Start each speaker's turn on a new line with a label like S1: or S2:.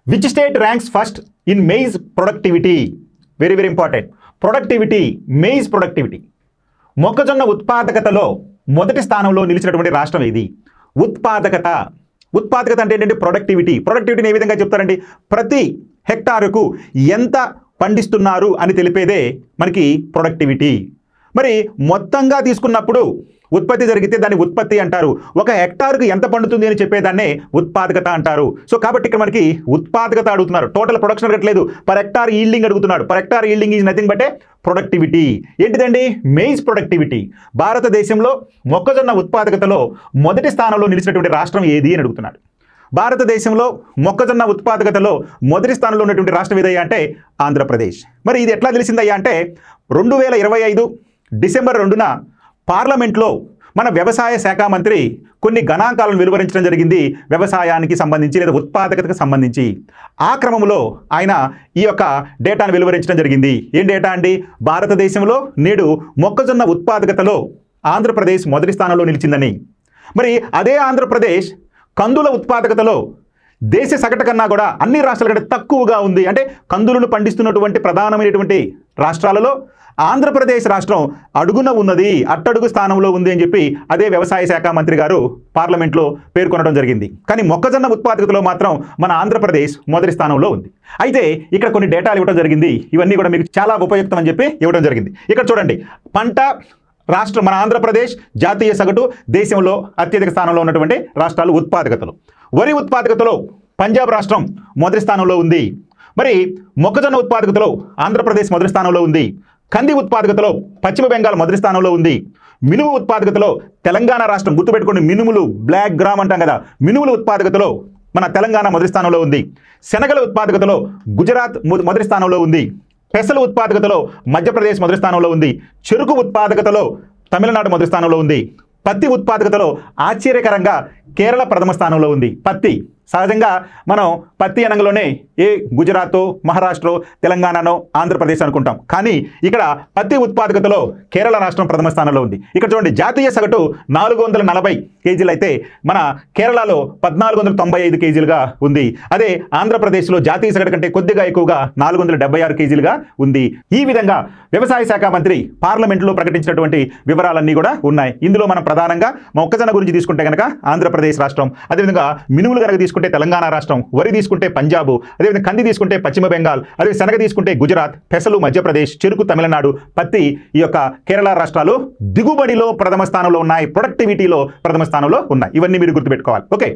S1: Which state ranks first in maize productivity? Very, very important. Productivity, maize productivity. మొక్కజొన్న ఉత్పాదకతలో మొదటి స్థానంలో నిలిచినటువంటి రాష్ట్రం ఇది. ఉత్పాదకత అంటే ఏంటంటే ప్రొడక్టివిటీని ఏ విధంగా చెప్తారండి? ప్రతి హెక్టారుకు ఎంత పండిస్తున్నారు అని తెలిపేదే మనకి ప్రొడక్టివిటీ. మరి మొత్తంగా తీసుకున్నప్పుడు ఉత్పత్తి జరిగితే దాన్ని ఉత్పత్తి అంటారు. ఒక హెక్టార్కు ఎంత పండుతుంది అని చెప్పేదాన్నే ఉత్పాదకత అంటారు. సో కాబట్టి ఇక్కడ మనకి ఉత్పాదకత అడుగుతున్నారు, టోటల్ ప్రొడక్షన్ అడగట్లేదు, పర్ హెక్టార్ ఈల్డింగ్ అడుగుతున్నాడు. Per hectare yielding is nothing but a productivity. ఏంటిదండి? Maize productivity. భారతదేశంలో మొక్కజొన్న ఉత్పాదకతలో మొదటి స్థానంలో నిలిచినటువంటి రాష్ట్రం ఏది అని అడుగుతున్నాడు. భారతదేశంలో మొక్కజొన్న ఉత్పాదకతలో మొదటి స్థానంలో ఉన్నటువంటి రాష్ట్రం ఏదయ్యా అంటే ఆంధ్రప్రదేశ్. మరి ఇది ఎట్లా తెలిసిందయ్యా అంటే 2025 డిసెంబర్ 2న పార్లమెంట్లో మన వ్యవసాయ శాఖ మంత్రి కొన్ని గణాంకాలను వెలువరించడం జరిగింది, వ్యవసాయానికి సంబంధించి లేదా ఉత్పాదకతకు సంబంధించి. ఆ క్రమంలో ఆయన ఈ యొక్క డేటాను వెలువరించడం జరిగింది. ఏం డేటా అండి? భారతదేశంలో నేడు మొక్కజొన్న ఉత్పాదకతలో ఆంధ్రప్రదేశ్ మొదటి స్థానంలో నిలిచిందని. మరి అదే ఆంధ్రప్రదేశ్ కందుల ఉత్పాదకతలో దేశ సగటు కన్నా కూడా అన్ని రాష్ట్రాల కంటే తక్కువగా ఉంది. అంటే కందులను పండిస్తున్నటువంటి ప్రధానమైనటువంటి రాష్ట్రాలలో ఆంధ్రప్రదేశ్ రాష్ట్రం అడుగున ఉన్నది, అట్టడుగు స్థానంలో ఉంది అని చెప్పి అదే వ్యవసాయ శాఖ మంత్రి గారు పార్లమెంట్లో పేర్కొనడం జరిగింది. కానీ మొక్కజొన్న ఉత్పాదకతలో మాత్రం మన ఆంధ్రప్రదేశ్ మొదటి స్థానంలో ఉంది. అయితే ఇక్కడ కొన్ని డేటాలు ఇవ్వడం జరిగింది, ఇవన్నీ కూడా మీకు చాలా ఉపయుక్తం అని చెప్పి ఇవ్వడం జరిగింది. ఇక్కడ చూడండి, పంట రాష్ట్రం మన ఆంధ్రప్రదేశ్ జాతీయ సగటు దేశంలో అత్యధిక స్థానంలో ఉన్నటువంటి రాష్ట్రాలు ఉత్పాదకతలు. వరి ఉత్పాదకతలో పంజాబ్ రాష్ట్రం మొదటి స్థానంలో ఉంది. మరి మొక్కజొన్న ఉత్పాదకతలో ఆంధ్రప్రదేశ్ మొదటి స్థానంలో ఉంది. కంది ఉత్పాదకతలో పశ్చిమ బెంగాల్ మొదటి స్థానంలో ఉంది. మినుము ఉత్పాదకతలో తెలంగాణ రాష్ట్రం, గుర్తుపెట్టుకోండి, మినుములు బ్లాక్ గ్రామ్ అంటాం కదా, మినుముల ఉత్పాదకతలో మన తెలంగాణ మొదటి స్థానంలో ఉంది. శనగల ఉత్పాదకతలో గుజరాత్ మొదటి స్థానంలో ఉంది. పెసల ఉత్పాదకతలో మధ్యప్రదేశ్ మొదటి స్థానంలో ఉంది. చెరుకు ఉత్పాదకతలో తమిళనాడు మొదటి స్థానంలో ఉంది. పత్తి ఉత్పాదకతలో ఆశ్చర్యకరంగా కేరళ ప్రథమ స్థానంలో ఉంది. పత్తి సహజంగా మనం పత్తి అనగానే ఏ గుజరాత్, మహారాష్ట్ర, తెలంగాణనో ఆంధ్రప్రదేశ్ అనుకుంటాం. కానీ ఇక్కడ పత్తి ఉత్పాదకతలో కేరళ రాష్ట్రం ప్రథమ స్థానంలో ఉంది. ఇక్కడ చూడండి, జాతీయ సగటు 440 కేజీలు అయితే మన కేరళలో 1495 కేజీలుగా ఉంది. అదే ఆంధ్రప్రదేశ్లో జాతీయ సగటు కంటే కొద్దిగా ఎక్కువగా 476 కేజీలుగా ఉంది. ఈ విధంగా వ్యవసాయ శాఖ మంత్రి పార్లమెంట్లో ప్రకటించినటువంటి వివరాలన్నీ కూడా ఉన్నాయి. ఇందులో మనం ప్రధానంగా మొక్కజొన్న గురించి తీసుకుంటే కనుక ఆంధ్రప్రదేశ్ రాష్ట్రం, అదేవిధంగా మినుములు కనుక తీసుకుంటే తెలంగాణ రాష్ట్రం, వరి తీసుకుంటే పంజాబ్, అదేవిధంగా కంది తీసుకుంటే పశ్చిమ బెంగాల్, అదే శనగ తీసుకుంటే గుజరాత్, పెసలు మధ్యప్రదేశ్, చెరుకు తమిళనాడు, పత్తి ఈ యొక్క కేరళ రాష్ట్రాలు దిగుబడిలో ప్రథమ స్థానంలో ఉన్నాయి, ప్రొడక్టివిటీలో ప్రథమ స్థానంలో ఉన్నాయి. ఇవన్నీ మీరు గుర్తుపెట్టుకోవాలి. ఓకే.